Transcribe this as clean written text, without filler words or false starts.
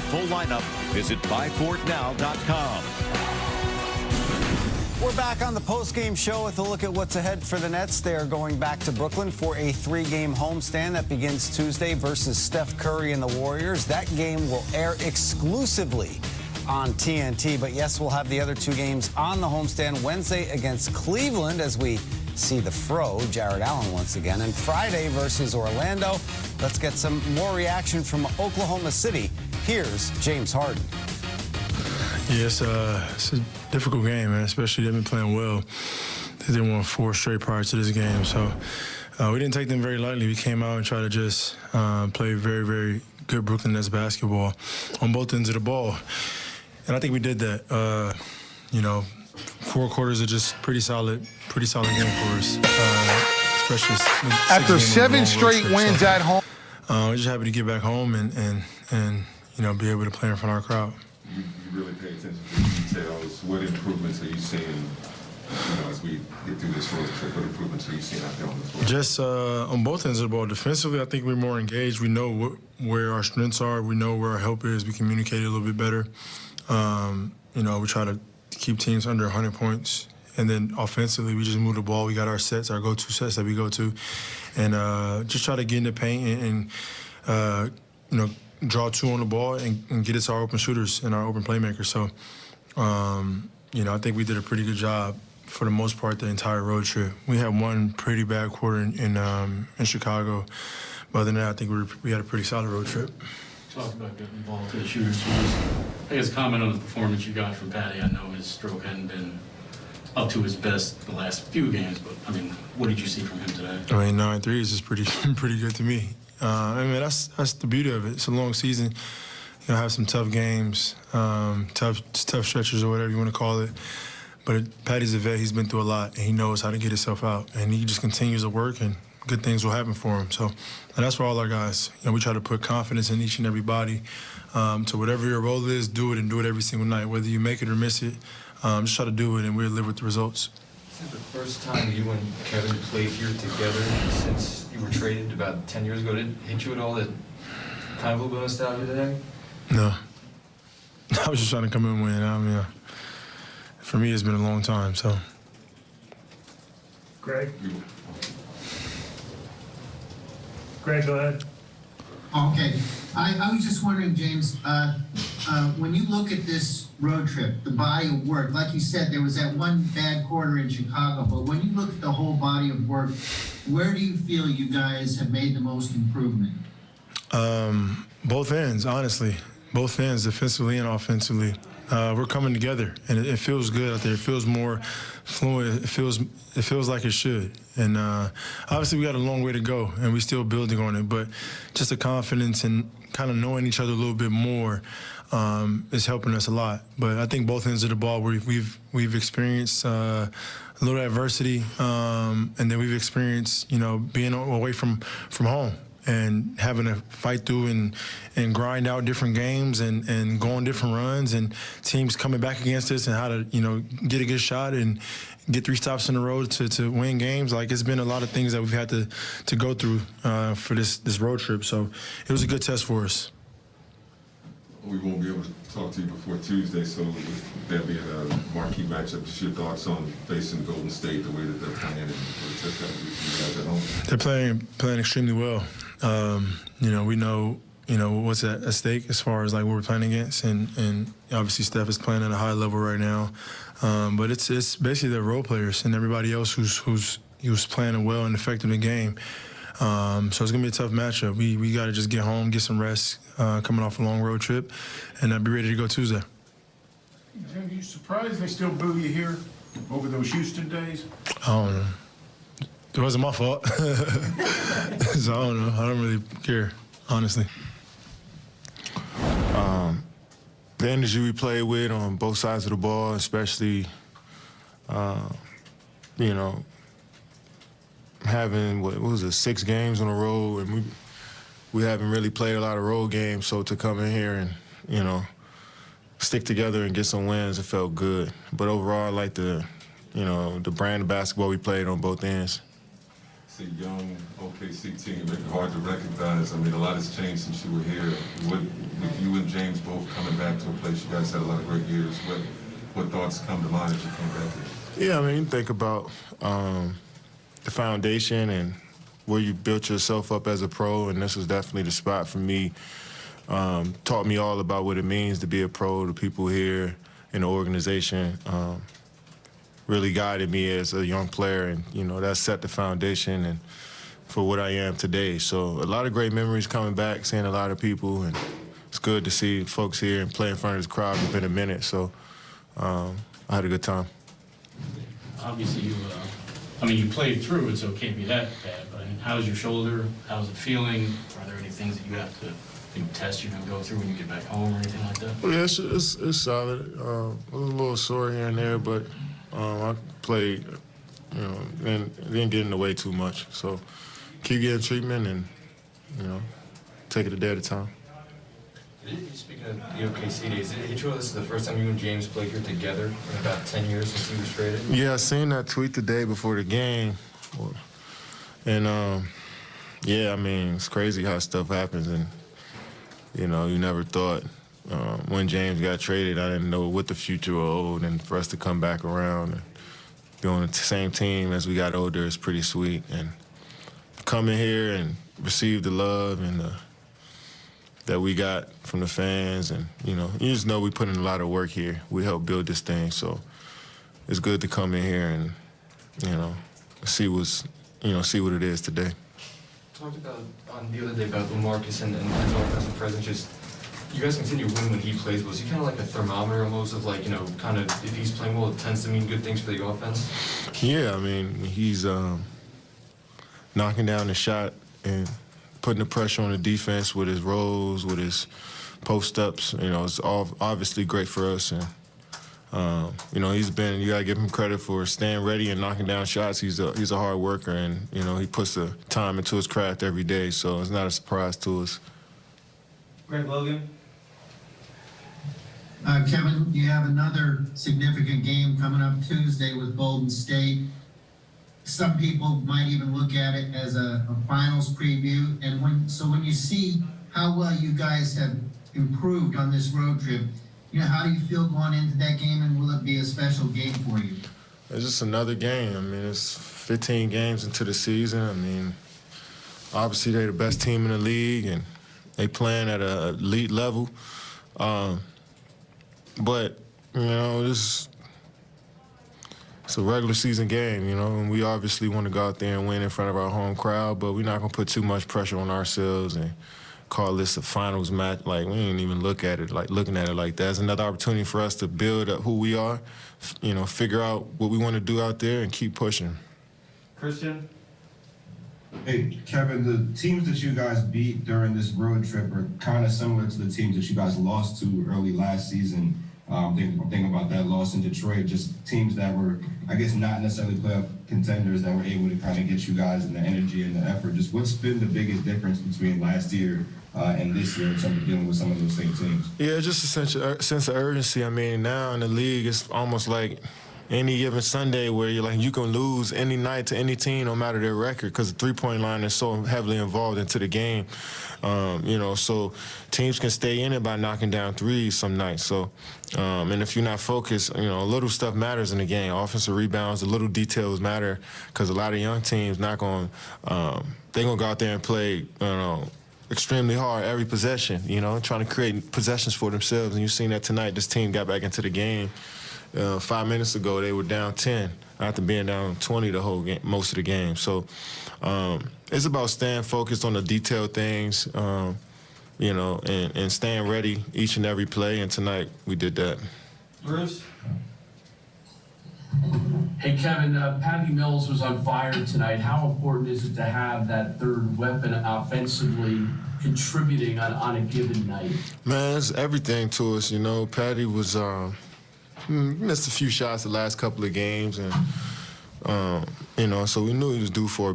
full lineup, visit buyfortnow.com. We're back on the post-game show with a look at what's ahead for the Nets. They are going back to Brooklyn for a 3-game homestand that begins Tuesday versus Steph Curry and the Warriors. That game will air exclusively on TNT. But yes, we'll have the other 2 games on the homestand. Wednesday against Cleveland as we see the Fro, Jared Allen, once again. And Friday versus Orlando. Let's get some more reaction from Oklahoma City. Here's James Harden. Yeah, it's a difficult game, man, especially they've been playing well. They won 4 straight prior to this game. So we didn't take them very lightly. We came out and tried to just play very, very good Brooklyn Nets basketball on both ends of the ball. And I think we did that. 4 quarters of just pretty solid game for us. Especially after 7 straight wins at home. We're just happy to get back home and be able to play in front of our crowd. You really pay attention to the details. What improvements are you seeing, as we get through this road trip? What improvements are you seeing out there on the floor? Just on both ends of the ball. Defensively, I think we're more engaged. We know where our strengths are. We know where our help is. We communicate a little bit better. We try to keep teams under 100 points. And then offensively, we just move the ball. We got our sets, our go-to sets that we go to. And just try to get in the paint and draw 2 on the ball and get it to our open shooters and our open playmakers. So, I think we did a pretty good job for the most part the entire road trip. We had one pretty bad quarter in Chicago. But other than that, I think we had a pretty solid road trip. Talk about getting the ball to the shooters. I guess comment on the performance you got from Patty. I know his stroke hadn't been up to his best the last few games, but, what did you see from him today? 9 threes is pretty good to me. That's the beauty of it. It's a long season. Have some tough games, tough stretches or whatever you want to call it. But Patty's a vet. He's been through a lot, and he knows how to get himself out. And he just continues to work, and good things will happen for him. So, and that's for all our guys. We try to put confidence in each and every body. To whatever your role is, do it and do it every single night. Whether you make it or miss it, just try to do it, and we'll live with the results. Is it the first time you and Kevin played here together since you were traded about 10 years ago? Did it hit you at all that kind of a little bit of nostalgia today? No. I was just trying to come in and win. For me, it's been a long time, so. Greg, go ahead. Okay. I was just wondering, James, when you look at this road trip, the body of work, like you said, there was that one bad quarter in Chicago, but when you look at the whole body of work, where do you feel you guys have made the most improvement? Both ends, honestly. Both ends, defensively and offensively. We're coming together, and it feels good out there. It feels more fluent. It feels like it should. And obviously, we got a long way to go, and we're still building on it. But just the confidence and kind of knowing each other a little bit more is helping us a lot. But I think both ends of the ball, we've experienced a little adversity, and then we've experienced, being away from home and having to fight through and grind out different games and go on different runs and teams coming back against us and how to, get a good shot and get 3 stops in a row to win games. Like, it's been a lot of things that we've had to go through for this road trip. So it was a good test for us. We won't be able to talk to you before Tuesday, so there'll be a marquee matchup. Just your thoughts on facing Golden State, the way that they're playing, and what test that will be for you guys at home. They're playing extremely well. We know, what's at stake as far as like what we're playing against, and obviously Steph is playing at a high level right now. But it's basically the role players and everybody else who's playing well and affecting the game. So it's gonna be a tough matchup. We got to just get home, get some rest, coming off a long road trip, and be ready to go Tuesday. Are you surprised they still boo you here over those Houston days? I don't know. It wasn't my fault. So I don't know. I don't really care, honestly. The energy we played with on both sides of the ball, especially, having, what was it, 6 games on the road, and we haven't really played a lot of road games, so to come in here and, stick together and get some wins, it felt good. But overall, I like the brand of basketball we played on both ends. It's a young OKC team, make it hard to recognize. I mean, a lot has changed since you were here. With you and James both coming back to a place, you guys had a lot of great years. What thoughts come to mind as you came back here? Yeah, I mean, you think about the foundation and where you built yourself up as a pro, and this was definitely the spot for me. Taught me all about what it means to be a pro, the people here in the organization. Really guided me as a young player, and that set the foundation and for what I am today. So a lot of great memories coming back, seeing a lot of people, and it's good to see folks here and play in front of this crowd. It's been a minute, so I had a good time. Obviously, you played through it, so it can't be that bad. But I mean, how's your shoulder? How's it feeling? Are there any things that you have to test you're gonna go through when you get back home or anything like that? Well, yeah, it's solid. A little sore here and there, but I played, and didn't get in the way too much. So keep getting treatment and, take it a day at a time. Speaking of the OKC days, did it hit you this is the first time you and James played here together in about 10 years since he was traded? Yeah, I seen that tweet the day before the game. And, yeah, I mean, it's crazy how stuff happens. And, you never thought when James got traded, I didn't know what the future would hold. And for us to come back around and be on the same team as we got older is pretty sweet. And coming here and receive the love and that we got from the fans, and you just know we put in a lot of work here. We helped build this thing, so it's good to come in here and see what it is today. Talked about on the other day about LaMarcus and his offensive presence. Just you guys continue to win when he plays. Was he kind of like a thermometer almost of kind of if he's playing well, it tends to mean good things for the offense? Yeah, I mean he's knocking down the shot and putting the pressure on the defense with his rolls, with his post-ups. It's all obviously great for us. And, you got to give him credit for staying ready and knocking down shots. He's a hard worker, and, he puts the time into his craft every day, so it's not a surprise to us. Greg Logan. Kevin, you have another significant game coming up Tuesday with Golden State. Some people might even look at it as a finals preview. And when you see how well you guys have improved on this road trip, how do you feel going into that game, and will it be a special game for you? It's just another game. I mean, it's 15 games into the season. I mean, obviously they're the best team in the league, and they playing at an elite level. But, it's a regular season game, and we obviously want to go out there and win in front of our home crowd, but we're not going to put too much pressure on ourselves and call this a finals match. We ain't even looking at it like that. It's another opportunity for us to build up who we are, figure out what we want to do out there and keep pushing. Christian? Hey, Kevin, the teams that you guys beat during this road trip are kind of similar to the teams that you guys lost to early last season. I'm thinking about that loss in Detroit, just teams that were, I guess, not necessarily playoff contenders that were able to kind of get you guys in the energy and the effort. Just what's been the biggest difference between last year and this year in terms of dealing with some of those same teams? Yeah, just a sense of urgency. I mean, now in the league, it's almost like any given Sunday where you can lose any night to any team, no matter their record, because the three-point line is so heavily involved into the game. So teams can stay in it by knocking down threes some nights. So, and if you're not focused, little stuff matters in the game. Offensive rebounds, the little details matter, because a lot of young teams they're gonna go out there and play, extremely hard every possession, trying to create possessions for themselves. And you've seen that tonight. This team got back into the game. 5 minutes ago, they were down 10 after being down 20 the whole game, most of the game. So it's about staying focused on the detailed things, and staying ready each and every play. And tonight we did that. Bruce? Hey, Kevin, Patty Mills was on fire tonight. How important is it to have that third weapon offensively contributing on a given night? Man, it's everything to us. Patty was missed a few shots the last couple of games, and so we knew he was due for a